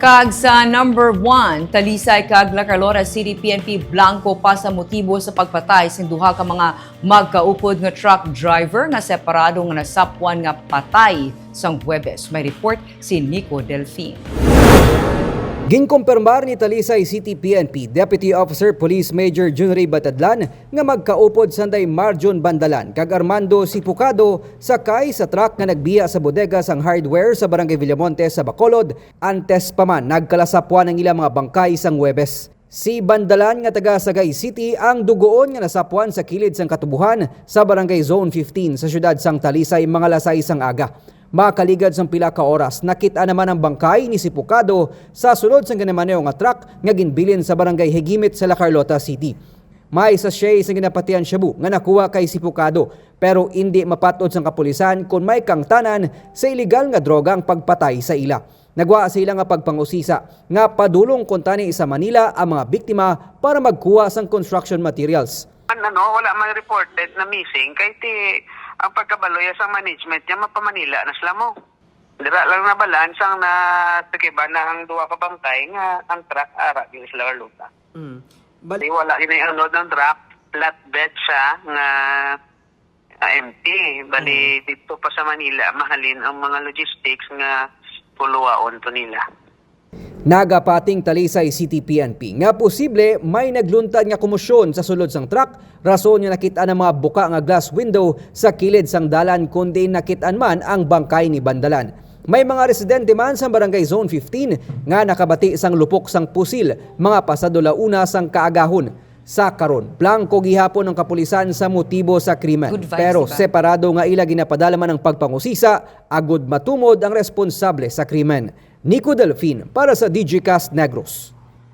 Kag sa number 1, Talisay kag La Carlota City PNP blanco pa sa motibo sa pagpatay sa duha ka mga magkaupod nga truck driver nga separado nga nasapwan nga patay sang Huwebes. May report si Nico Delfin. Ginkumpirmar ni Talisay City PNP Deputy Officer Police Major Junry Batadlan nga magkaupod sanday Marjon Bandalan kag Armando Sipukado sakay sa truck nga nagbiya sa bodega sang hardware sa Barangay Villamonte sa Bacolod antes pa man nagkalasapwan ang ilang mga bangkay sang Huwebes. Si Bandalan nga taga Sagay City ang dugoon nga nasapwan sa kilid sang katubuhan sa Barangay Zone 15 sa syudad sang Talisay mga lasay sang aga. Makaligad sang pila ka oras, nakita naman ang bangkay ni Sipukado sa sulod sang ginamaneo nga truck nga ginbilin sa Barangay Higimit sa La Carlota City. May sachet sa ginapatian shabu nga nakuha kay Sipukado pero hindi mapatod sang kapulisan kung may kangtanan sa iligal nga droga ang pagpatay sa ila. Nagwa sa ila nga pagpangusisa nga padulong kuntani sa Manila ang mga biktima para magkuha sang construction materials. Wala man reported na missing kahit ang pagkabaloy sa management niya mapamanila na sila mo. Dira lang na balance ang natikiba na ang duwa ka bangkay nga ang truck ara din sila Carlota. Bali wala ini ang load ng truck, flatbed siya nga empty. Bali dito pa sa Manila mahalin ang mga logistics nga puluwaon to nila. Nagapating Talisay City PNP nga posible may nagluntad nga komosyon sa sulod sang truck rason nga nakita ng mga buka nga glass window sa kilid sang dalan kundi nakitaan man ang bangkay ni Bandalan. May mga residente man sa Barangay Zone 15 nga nakabati sang lupok sang pusil mga pasado launa sang kaagahon. Sa karon, blanco gihapon ng kapulisan sa motibo sa krimen. Pero separado nga ila ginapadala man ang pagpangusisa, agud matumod ang responsable sa krimen. Nico Delfin para sa DigiCast Negros.